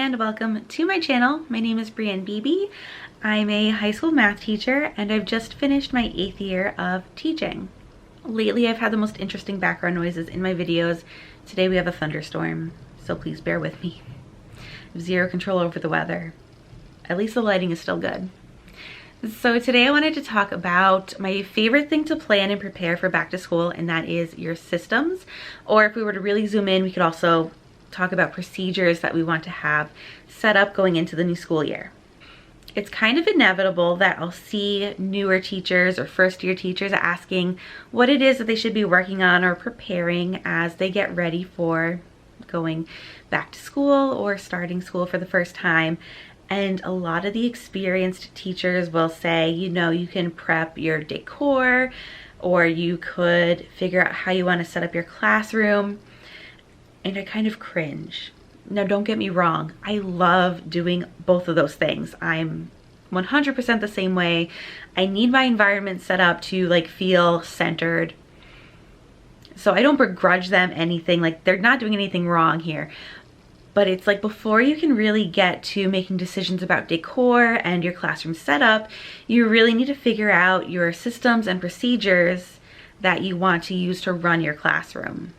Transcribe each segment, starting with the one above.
and welcome to my channel. My name is Brienne Beebe. I'm a high school math teacher and I've just finished my 8th year of teaching. Lately I've had the most interesting background noises in my videos. Today we have a thunderstorm, so please bear with me. I have zero control over the weather. At least the lighting is still good. So today I wanted to talk about my favorite thing to plan and prepare for back to school, and that is your systems. Or if we were to really zoom in, we could also talk about procedures that we want to have set up going into the new school year. It's kind of inevitable that I'll see newer teachers or first year teachers asking what it is that they should be working on or preparing as they get ready for going back to school or starting school for the first time. And a lot of the experienced teachers will say, you know, you can prep your decor, or you could figure out how you want to set up your classroom. And I kind of cringe. Now, don't get me wrong. I love doing both of those things. I'm 100% the same way. I need my environment set up to feel centered. So I don't begrudge them anything. They're not doing anything wrong here. But it's before you can really get to making decisions about decor and your classroom setup, you really need to figure out your systems and procedures that you want to use to run your classroom.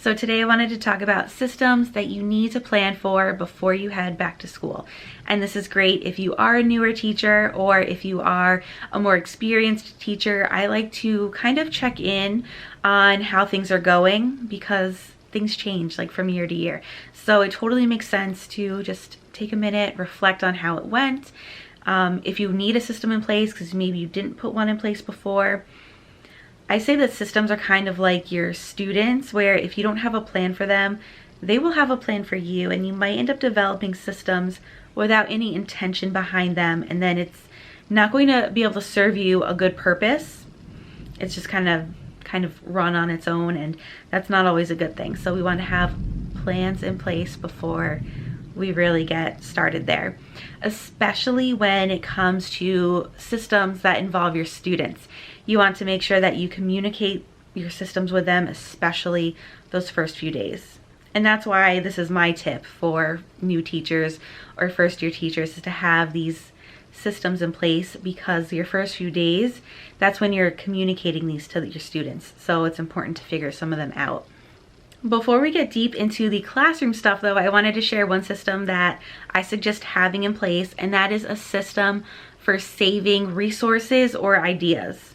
So today I wanted to talk about systems that you need to plan for before you head back to school. And this is great if you are a newer teacher or if you are a more experienced teacher. I like to kind of check in on how things are going because things change from year to year. So it totally makes sense to just take a minute, reflect on how it went. If you need a system in place because maybe you didn't put one in place before, I say that systems are kind of like your students, where if you don't have a plan for them, they will have a plan for you, and you might end up developing systems without any intention behind them, and then it's not going to be able to serve you a good purpose. It's just kind of run on its own, and that's not always a good thing. So we want to have plans in place before we really get started there, especially when it comes to systems that involve your students. You want to make sure that you communicate your systems with them, especially those first few days. And that's why this is my tip for new teachers or first year teachers, is to have these systems in place, because your first few days, that's when you're communicating these to your students. So it's important to figure some of them out. Before we get deep into the classroom stuff though, I wanted to share one system that I suggest having in place, and that is a system for saving resources or ideas.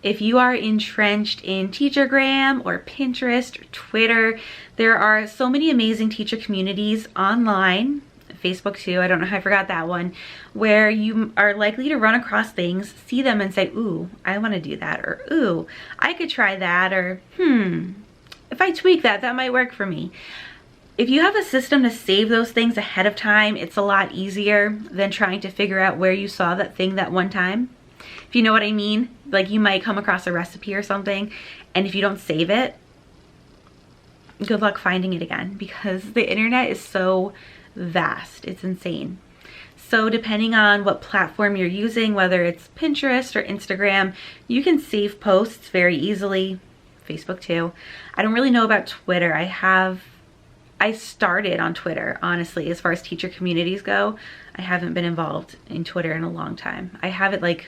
If you are entrenched in Teachergram or Pinterest or Twitter, there are so many amazing teacher communities online, Facebook too, I don't know how I forgot that one, where you are likely to run across things, see them and say, ooh, I want to do that, or ooh, I could try that, or if I tweak that, that might work for me. If you have a system to save those things ahead of time, it's a lot easier than trying to figure out where you saw that thing that one time. If you know what I mean, you might come across a recipe or something, and if you don't save it, good luck finding it again, because the internet is so vast. It's insane. So depending on what platform you're using, whether it's Pinterest or Instagram, you can save posts very easily. Facebook too. I don't really know about Twitter. I started on Twitter, honestly. As far as teacher communities go, I haven't been involved in Twitter in a long time. I have it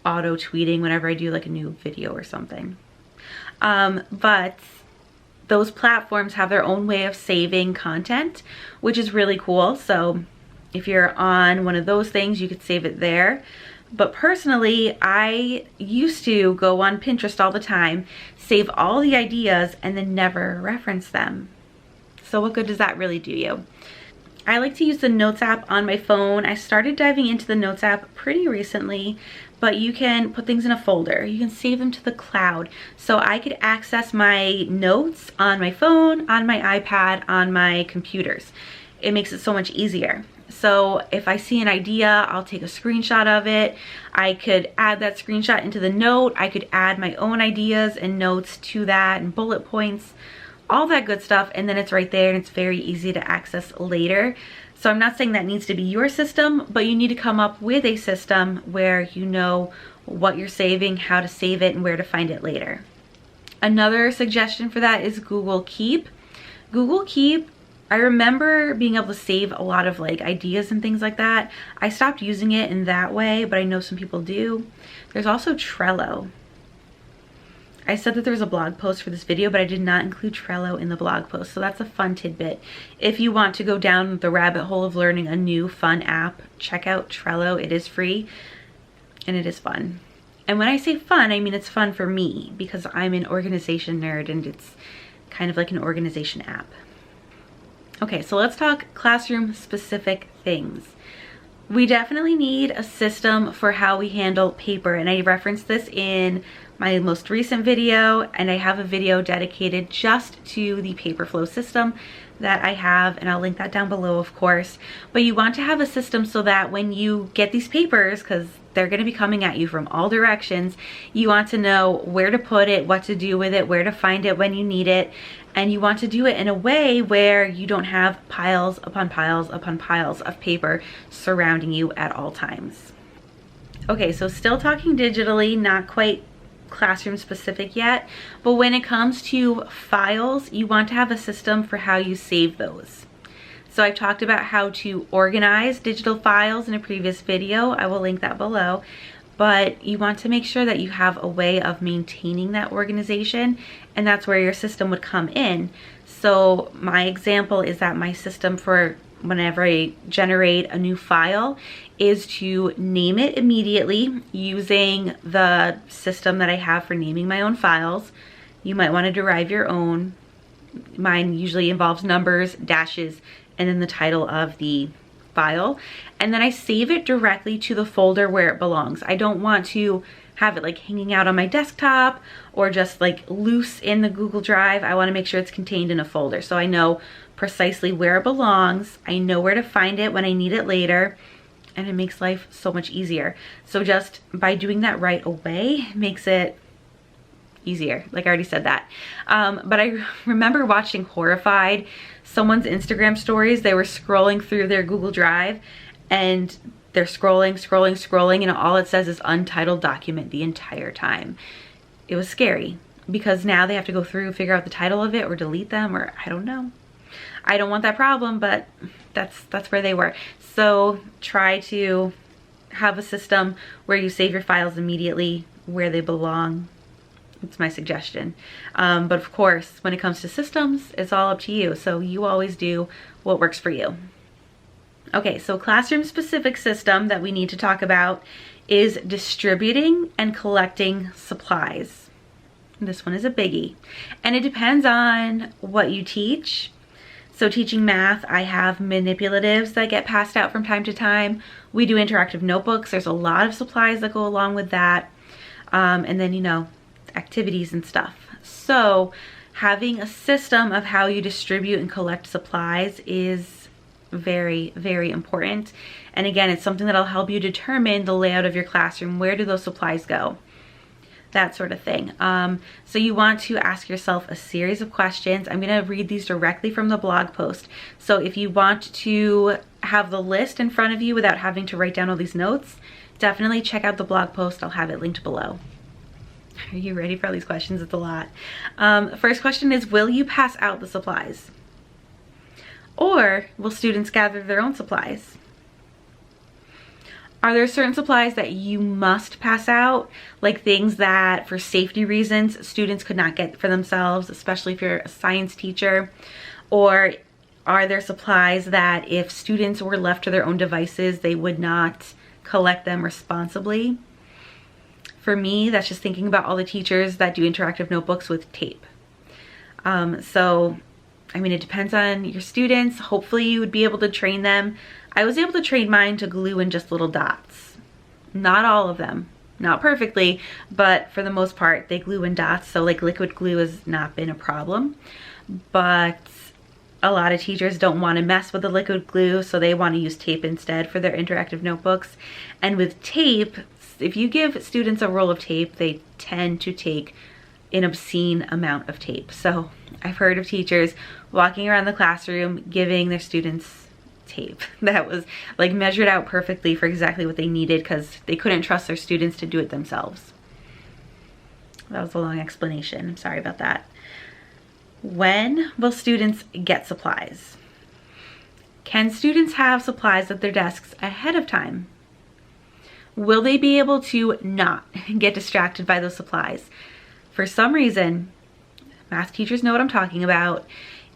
auto tweeting whenever I do a new video or something. But those platforms have their own way of saving content, which is really cool. So if you're on one of those things, you could save it there. But personally, I used to go on Pinterest all the time, save all the ideas, and then never reference them. So what good does that really do you? I like to use the Notes app on my phone. I started diving into the Notes app pretty recently, but you can put things in a folder. You can save them to the cloud. So I could access my notes on my phone, on my iPad, on my computers. It makes it so much easier. So if I see an idea, I'll take a screenshot of it. I could add that screenshot into the note. I could add my own ideas and notes to that and bullet points, all that good stuff, and then it's right there and it's very easy to access later. So I'm not saying that needs to be your system, but you need to come up with a system where you know what you're saving, how to save it, and where to find it later. Another suggestion for that is Google Keep. Google Keep I remember being able to save a lot of like ideas and things like that. I stopped using it in that way, but I know some people do. There's also Trello. I said that there was a blog post for this video, but I did not include Trello in the blog post. So that's a fun tidbit. If you want to go down the rabbit hole of learning a new fun app, check out Trello. It is free and it is fun. And when I say fun, I mean it's fun for me because I'm an organization nerd and it's kind of like an organization app. Okay, so let's talk classroom specific things. We definitely need a system for how we handle paper, and I referenced this in my most recent video, and I have a video dedicated just to the paper flow system that I have, and I'll link that down below, of course. But you want to have a system so that when you get these papers, because they're going to be coming at you from all directions, you want to know where to put it, what to do with it, where to find it when you need it, and you want to do it in a way where you don't have piles upon piles upon piles of paper surrounding you at all times. Okay, so still talking digitally, not quite classroom specific yet, but when it comes to files, you want to have a system for how you save those. So I've talked about how to organize digital files in a previous video. I will link that below. But you want to make sure that you have a way of maintaining that organization, and that's where your system would come in. So my example is that my system for whenever I generate a new file is to name it immediately using the system that I have for naming my own files. You might want to derive your own. Mine usually involves numbers, dashes, and then the title of the file. And then I save it directly to the folder where it belongs. I don't want to have it like hanging out on my desktop or just like loose in the Google Drive. I want to make sure it's contained in a folder so I know precisely where it belongs. I know where to find it when I need it later, and it makes life so much easier. So just by doing that right away makes it easier. Like I already said that. But I remember watching horrified someone's Instagram stories. They were scrolling through their Google Drive and they're scrolling, and all it says is untitled document the entire time. It was scary because now they have to go through, figure out the title of it or delete them, or I don't know. I don't want that problem, but that's where they were. So try to have a system where you save your files immediately where they belong. It's my suggestion. But of course, when it comes to systems, it's all up to you. So you always do what works for you. Okay, so classroom specific system that we need to talk about is distributing and collecting supplies. This one is a biggie. And it depends on what you teach. So teaching math, I have manipulatives that get passed out from time to time. We do interactive notebooks. There's a lot of supplies that go along with that. And then, you know, activities and stuff. So having a system of how you distribute and collect supplies is very, very important. And again, it's something that'll help you determine the layout of your classroom. Where do those supplies go? That sort of thing. So you want to ask yourself a series of questions. I'm going to read these directly from the blog post. So if you want to have the list in front of you without having to write down all these notes, definitely check out the blog post. I'll have it linked below. Are you ready for all these questions? It's a lot. First question is, will you pass out the supplies? Or will students gather their own supplies? Are there certain supplies that you must pass out, like things that for safety reasons students could not get for themselves, especially if you're a science teacher? Or are there supplies that if students were left to their own devices, they would not collect them responsibly? For me, that's just thinking about all the teachers that do interactive notebooks with tape. I mean, it depends on your students. Hopefully you would be able to train them. I was able to train mine to glue in just little dots. Not all of them, not perfectly, but for the most part, they glue in dots. So like liquid glue has not been a problem, but a lot of teachers don't want to mess with the liquid glue, so they want to use tape instead for their interactive notebooks. And with tape, if you give students a roll of tape, they tend to take an obscene amount of tape. So I've heard of teachers walking around the classroom giving their students tape that was like measured out perfectly for exactly what they needed because they couldn't trust their students to do it themselves. That was a long explanation. I'm sorry about that. When will students get supplies? Can students have supplies at their desks ahead of time? Will they be able to not get distracted by those supplies? For some reason, math teachers know what I'm talking about.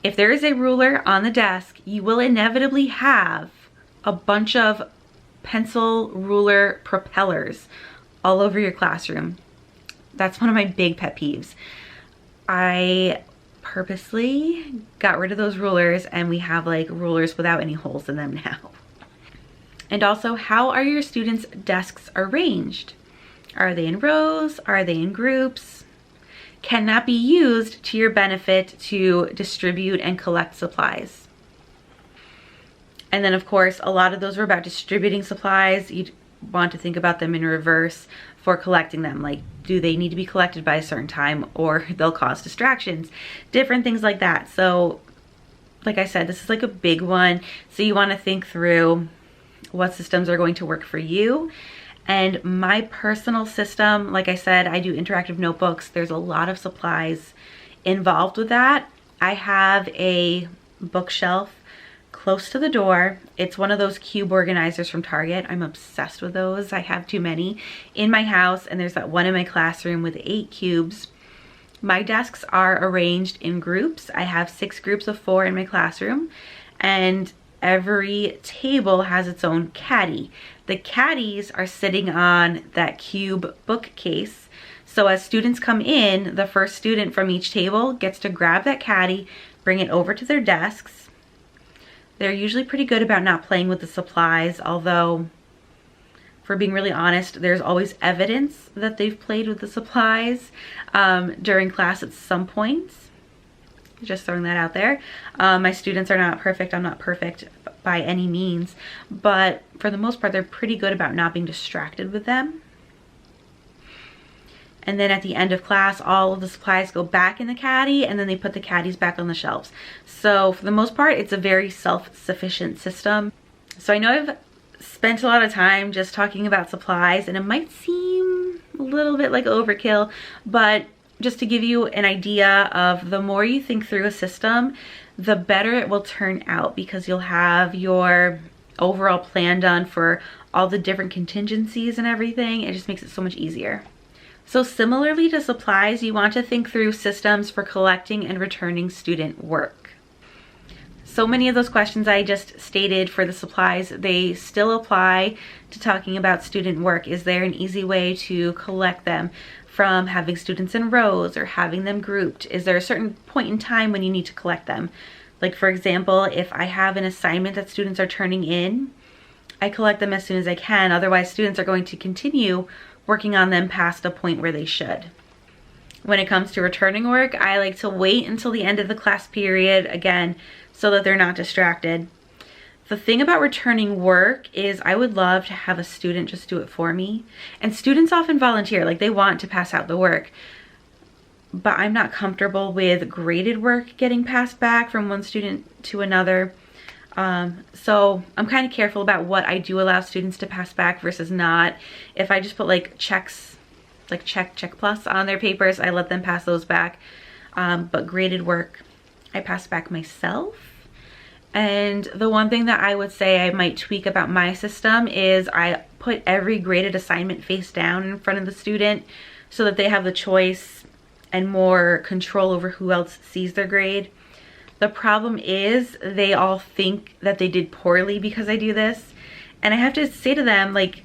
If there is a ruler on the desk, you will inevitably have a bunch of pencil ruler propellers all over your classroom. That's one of my big pet peeves. I purposely got rid of those rulers, and we have like rulers without any holes in them now. And also, how are your students' desks arranged? Are they in rows? Are they in groups? Can that be used to your benefit to distribute and collect supplies? And then of course, a lot of those were about distributing supplies. You'd want to think about them in reverse for collecting them. Like, do they need to be collected by a certain time, or they'll cause distractions? Different things like that. So like I said, this is like a big one. So you want to think through what systems are going to work for you. And my personal system, like I said, I do interactive notebooks. There's a lot of supplies involved with that. I have a bookshelf close to the door. It's one of those cube organizers from Target. I'm obsessed with those. I have too many in my house, and there's that one in my classroom with 8 cubes. My desks are arranged in groups. I have 6 groups of 4 in my classroom, and every table has its own caddy. The caddies are sitting on that cube bookcase. So as students come in, the first student from each table gets to grab that caddy, bring it over to their desks. They're usually pretty good about not playing with the supplies, although, for being really honest, there's always evidence that they've played with the supplies during class at some points. Just throwing that out there. My students are not perfect. I'm not perfect by any means, but for the most part, they're pretty good about not being distracted with them. And then at the end of class, all of the supplies go back in the caddy, and then they put the caddies back on the shelves. So for the most part, it's a very self-sufficient system. So I know I've spent a lot of time just talking about supplies, and it might seem a little bit like overkill, but just to give you an idea of, the more you think through a system, the better it will turn out, because you'll have your overall plan done for all the different contingencies and everything. It just makes it so much easier. So similarly to supplies, you want to think through systems for collecting and returning student work. So many of those questions I just stated for the supplies, they still apply to talking about student work. Is there an easy way to collect them from having students in rows or having them grouped? Is there a certain point in time when you need to collect them? Like, for example, if I have an assignment that students are turning in, I collect them as soon as I can. Otherwise, students are going to continue working on them past a point where they should. When it comes to returning work, I like to wait until the end of the class period, again, so that they're not distracted. The thing about returning work is I would love to have a student just do it for me. And students often volunteer, like they want to pass out the work. But I'm not comfortable with graded work getting passed back from one student to another. So I'm kind of careful about what I do allow students to pass back versus not. If I just put like checks, like check plus on their papers, I let them pass those back. But graded work, I pass back myself. And the one thing that I would say I might tweak about my system is I put every graded assignment face down in front of the student so that they have the choice and more control over who else sees their grade. The problem is they all think that they did poorly because I do this. And I have to say to them, like,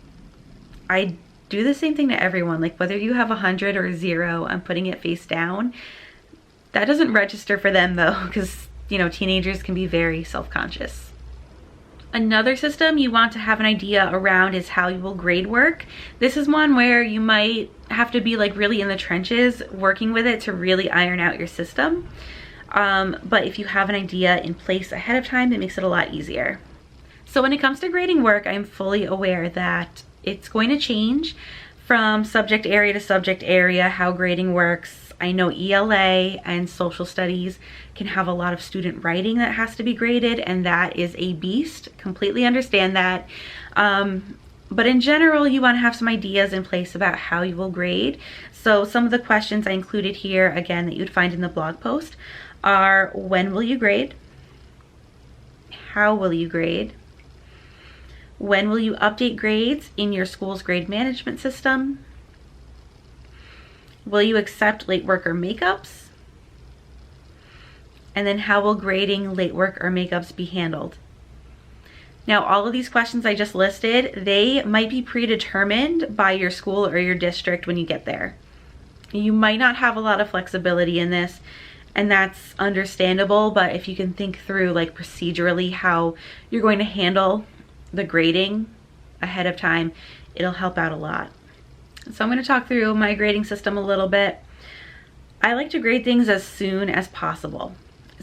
I do the same thing to everyone. Like, whether you have 100 or 0, I'm putting it face down. That doesn't register for them though, because, you know, teenagers can be very self-conscious. Another system you want to have an idea around is how you will grade work. This is one where you might have to be like really in the trenches working with it to really iron out your system. But if you have an idea in place ahead of time, it makes it a lot easier. So when it comes to grading work, I'm fully aware that it's going to change from subject area to subject area, how grading works. I know ELA and social studies can have a lot of student writing that has to be graded, and that is a beast. Completely understand that. But in general, you want to have some ideas in place about how you will grade. So some of the questions I included here, again, that you'd find in the blog post are: when will you grade? How will you grade? When will you update grades in your school's grade management system? Will you accept late work or makeups? And then how will grading late work or makeups be handled? Now, all of these questions I just listed, they might be predetermined by your school or your district when you get there. You might not have a lot of flexibility in this, and that's understandable, but if you can think through like procedurally how you're going to handle the grading ahead of time, it'll help out a lot. So I'm going to talk through my grading system a little bit. I like to grade things as soon as possible.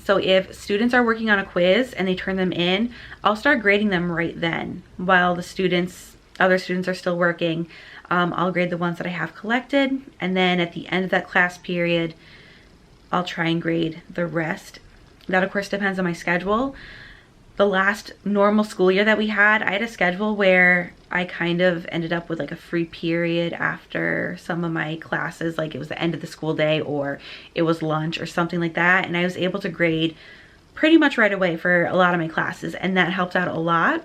So if students are working on a quiz and they turn them in, I'll start grading them right then. While the other students are still working, I'll grade the ones that I have collected, and then at the end of that class period, I'll try and grade the rest. That of course depends on my schedule. The last normal school year that we had, I had a schedule where I kind of ended up with like a free period after some of my classes, like it was the end of the school day or it was lunch or something like that. And I was able to grade pretty much right away for a lot of my classes, and that helped out a lot.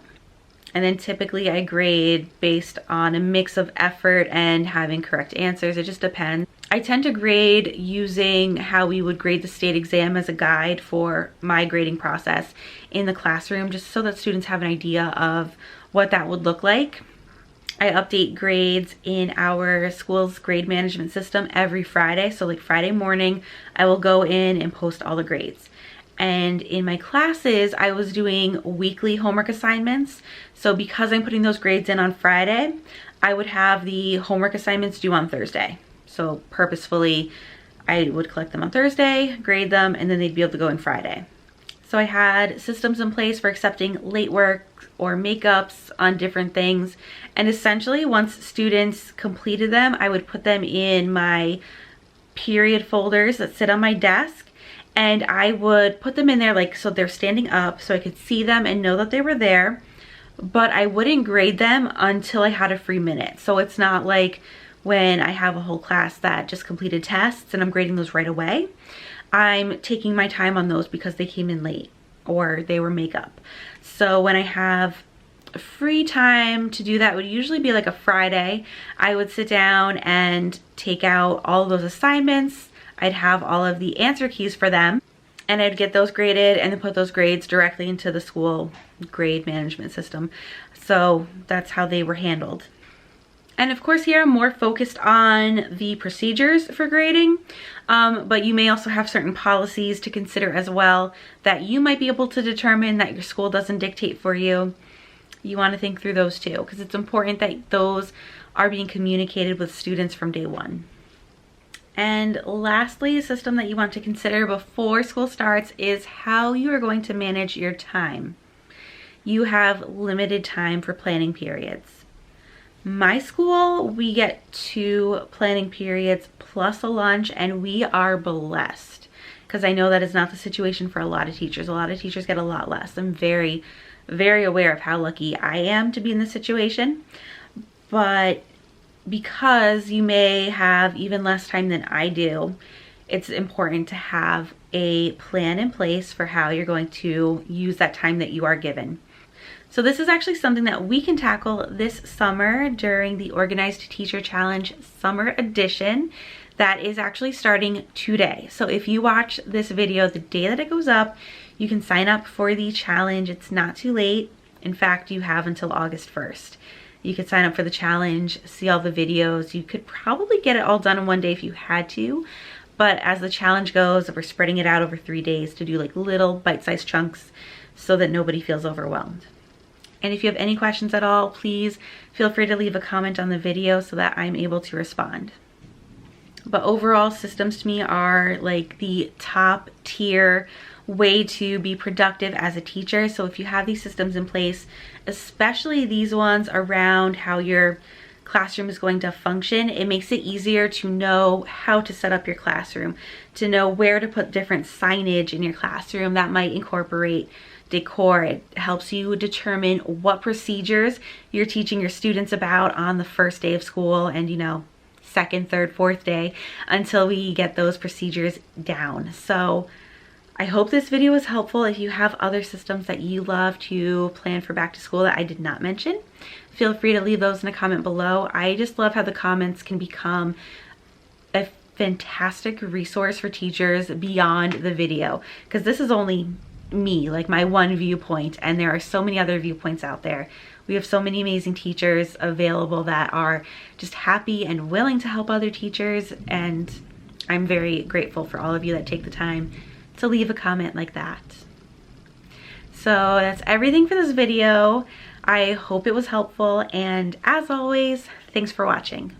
And then typically I grade based on a mix of effort and having correct answers. It just depends. I tend to grade using how we would grade the state exam as a guide for my grading process in the classroom, just so that students have an idea of what that would look like. I update grades in our school's grade management system every Friday. So like Friday morning, I will go in and post all the grades. And in my classes, I was doing weekly homework assignments. So because I'm putting those grades in on Friday, I would have the homework assignments due on Thursday. So purposefully, I would collect them on Thursday, grade them, and then they'd be able to go in Friday. So I had systems in place for accepting late work or makeups on different things. And essentially, once students completed them, I would put them in my period folders that sit on my desk. And I would put them in there like so they're standing up so I could see them and know that they were there. But I wouldn't grade them until I had a free minute. So it's not like when I have a whole class that just completed tests and I'm grading those right away. I'm taking my time on those because they came in late or they were makeup. So when I have free time to do that, would usually be like a Friday. I would sit down and take out all of those assignments. I'd have all of the answer keys for them, and I'd get those graded and then put those grades directly into the school grade management system. So that's how they were handled. And of course here I'm more focused on the procedures for grading, but you may also have certain policies to consider as well that you might be able to determine that your school doesn't dictate for you. You want to think through those too, because it's important that those are being communicated with students from day one. And lastly, a system that you want to consider before school starts is how you are going to manage your time. You have limited time for planning periods. My school, we get 2 planning periods plus a lunch, and we are blessed because I know that is not the situation for a lot of teachers. A lot of teachers get a lot less. I'm very, very aware of how lucky I am to be in this situation. But because you may have even less time than I do, it's important to have a plan in place for how you're going to use that time that you are given. So this is actually something that we can tackle this summer during the Organized Teacher Challenge Summer Edition that is actually starting today. So if you watch this video the day that it goes up, you can sign up for the challenge. It's not too late. In fact, you have until August 1st. You could sign up for the challenge, see all the videos. You could probably get it all done in one day if you had to. But as the challenge goes, we're spreading it out over 3 days to do like little bite-sized chunks so that nobody feels overwhelmed. And if you have any questions at all, please feel free to leave a comment on the video so that I'm able to respond. But overall, systems to me are like the top tier way to be productive as a teacher. So if you have these systems in place, especially these ones around how your classroom is going to function, it makes it easier to know how to set up your classroom, to know where to put different signage in your classroom that might incorporate decor. It helps you determine what procedures you're teaching your students about on the first day of school and, you know, second, third, fourth day until we get those procedures down. So I hope this video was helpful. If you have other systems that you love to plan for back to school that I did not mention, feel free to leave those in a comment below. I just love how the comments can become a fantastic resource for teachers beyond the video, because this is only me, like my one viewpoint, and there are so many other viewpoints out there. We have so many amazing teachers available that are just happy and willing to help other teachers, and I'm very grateful for all of you that take the time to leave a comment like that. So that's everything for this video. I hope it was helpful, and as always, thanks for watching.